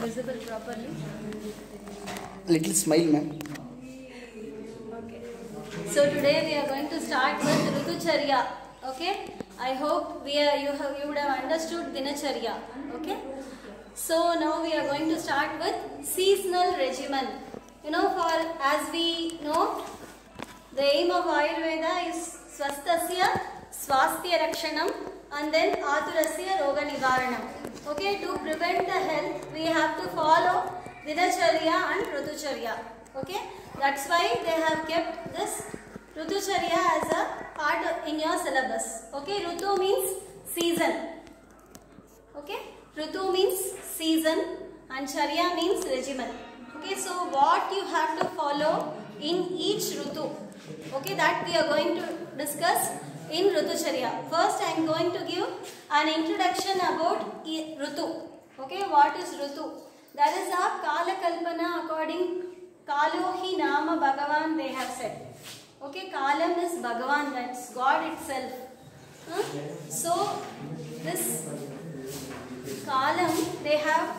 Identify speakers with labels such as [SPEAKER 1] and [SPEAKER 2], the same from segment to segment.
[SPEAKER 1] Visible properly.
[SPEAKER 2] Little smile, ma'am.
[SPEAKER 1] Okay. So today we are going to start with Ritucharya. Okay. I hope you would have understood Dinacharya. Okay. So now we are going to start with seasonal regimen. You know, as we know, the aim of Ayurveda is Swasthasya Swasthya Rakshanam and then Aturasya Roga Nivaranam. Okay, to prevent the health, we have to follow Dinacharya and Ritucharya. Okay, that's why they have kept this Ritucharya as a part in your syllabus. Okay, Ritu means season. Okay, Ritu means season and Charya means regimen. Okay, so what you have to follow in each Ritu, okay, that we are going to discuss in Ritucharya. First, I am going to give an introduction about Ritu. Okay, what is Ritu? That is a Kala Kalpana according Kalohi Nama Bhagavan they have said. Okay, Kalam is Bhagavan, that's God itself. So, this Kalam they have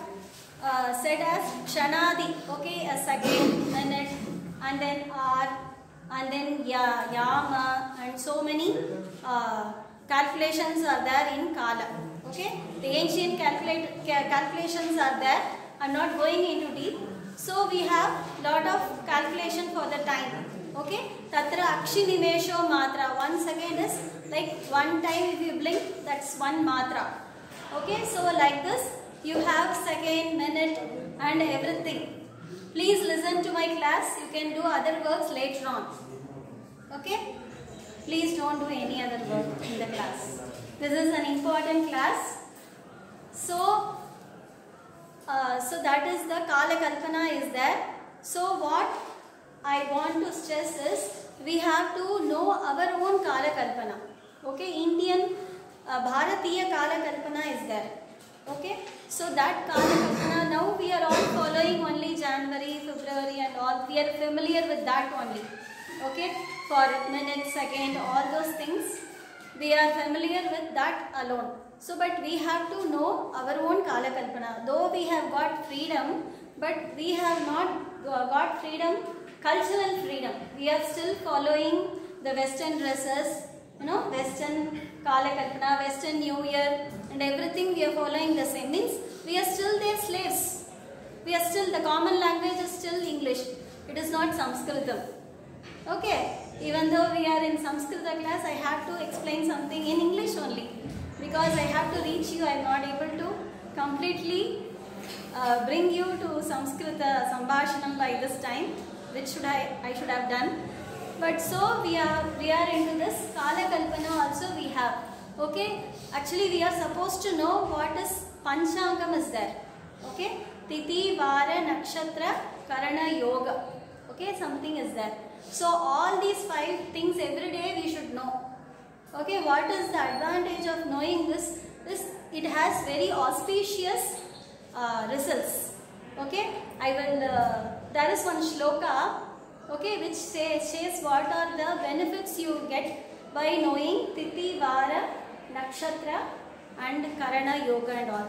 [SPEAKER 1] said as Kshanadi, okay, a second, minute, and then hour, and then Yama, and so many calculations are there in Kala. Okay, the ancient calculations are there. I am not going into deep. So we have lot of calculation for the time. Okay, Tatra Akshi Nimesho Matra. 1 second is like one time if you blink, that's one matra. Okay, so like this you have second, minute and everything. Please listen to my class. You can do other works later on. Okay? Please don't do any other work in the class. This is an important class. So that is the Kala Kalpana is there. So what I want to stress is we have to know our own Kala Kalpana. Okay? Indian Bharatiya Kala Kalpana is there. Okay? So that Kala Kalpana, now we are all following only January, February and all. We are familiar with that only. Okay? For minute, second, all those things, we are familiar with that alone. So, but we have to know our own Kala Kalpana. Though we have got freedom, but we have not got freedom, cultural freedom. We are still following the Western dresses, you know, Western Kala Kalpana, Western New Year and everything we are following the same. Means we are still their slaves. We are still, the common language is still English. It is not Sanskritam. Okay, even though we are in Sanskrita class, I have to explain something in English only. Because I have to reach you, I am not able to completely bring you to Sanskrita Sambhashanam by this time, which I should have done. But so we are into this Kala Kalpana also we have. Okay, actually we are supposed to know what is Panchangam is there. Okay, Tithi, Vara, Nakshatra, Karana, Yoga. Okay, something is there. So all these 5 things every day we should know. Okay, what is the advantage of knowing this? It has very auspicious results. Okay, I will. There is one shloka. Okay, which says what are the benefits you get by knowing Tithi, Vara, Nakshatra, and Karana, Yoga and all.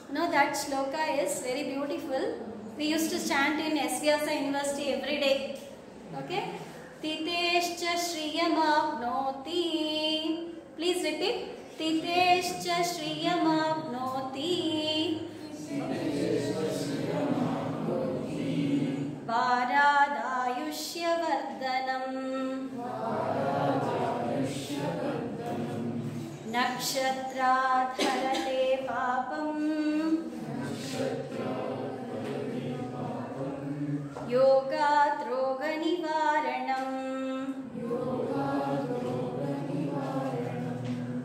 [SPEAKER 1] You know that shloka is very beautiful. We used to chant in S. Vyasa University every day. Okay, Titeshcha Shriyamapnoti. Please repeat. Titeshcha Shriyamapnoti. Varadayushya Vardhanam. Nakshatra Dharate Papam. Yoga Droga Nivaranam.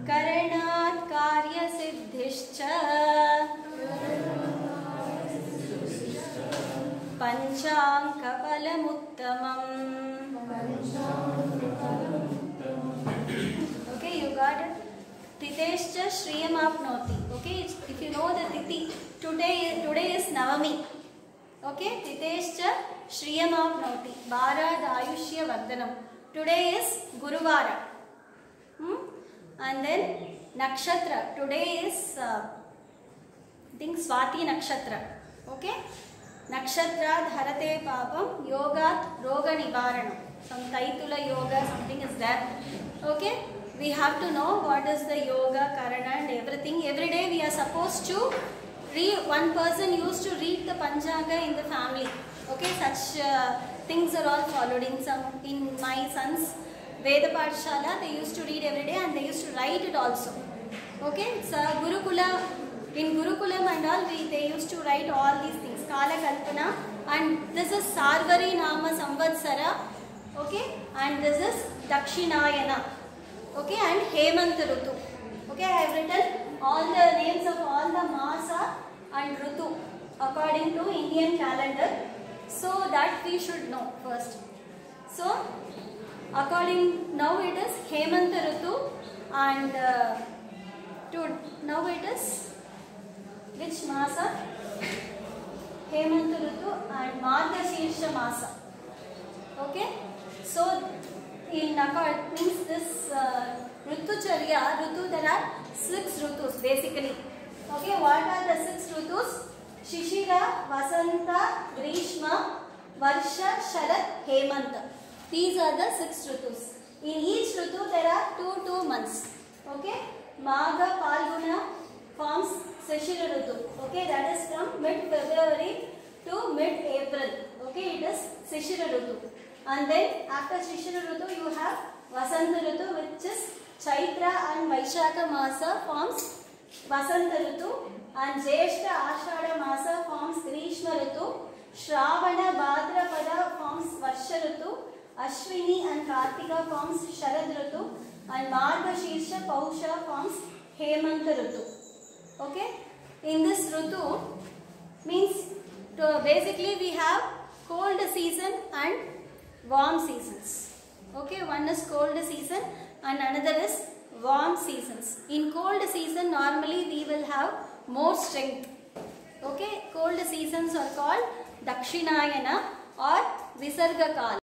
[SPEAKER 1] Karanat Karya Siddhishcha. Panchang Kapalamuttamam. Okay, you got it? Titeshcha Shriyamapnoti. Okay, if you know the Tithi, today is Navami. Okay, Titeshcha Shriyamapnoti. Vara Dayushya Vardhanam. Today is Guruvara. And then Nakshatra. Today is I think Swati Nakshatra. Okay? Nakshatra dharate papam yogat roga nivaranam. Some Taitula yoga, something is there. Okay? We have to know what is the yoga, karana and everything. Every day we are supposed to read. One person used to read the Panchanga in the family. Okay? Such things are all followed in my son's Veda Pathshala. They used to read every day and they used to write it also. Okay? It's a Gurukula. In Gurukulam and all, they used to write all these things. Kala Kalpana. And this is Sarvari Nama Samvatsara. Okay? And this is Dakshinayana. Okay? And Hemant Rutu. Okay? I have written all the names of all the Masa and Rutu according to Indian calendar. So that we should know first. So, according, now it is Hemant Rutu and now it is which Masa? Hemant Rutu and Margashirsha Masa. Okay? So, in accord means this Rutucharya, Rutu, there are 6 Rutus basically. Okay, what are the 6 Rutus? Shishira, Vasanta, Grishma, Varsha, Sharad, Hemanta. These are the 6 Rutus. In each Rutu there are 2 months. Okay? Magha, Palguna forms Shishira Rutu. Okay, that is from mid-February to mid-April. Okay, it is Shishira Rutu. And then after Shishira Rutu you have Vasanta Rutu, which is Chaitra and Vaishakha Masa forms Vasanta Rutu, and Jyeshta Ashada Masa forms Grishma Rutu, Shravana Bhadrapada forms Varsha Rutu, Ashwini and Kartika forms Sharad Rutu, and Margashirsha Pausha forms Hemanta Rutu. Okay? In this Rutu means basically we have cold season and warm seasons. Okay? One is cold season and another is warm seasons. In cold season normally we will have more strength. Okay? Cold seasons are called Dakshinayana or Visarga Kala.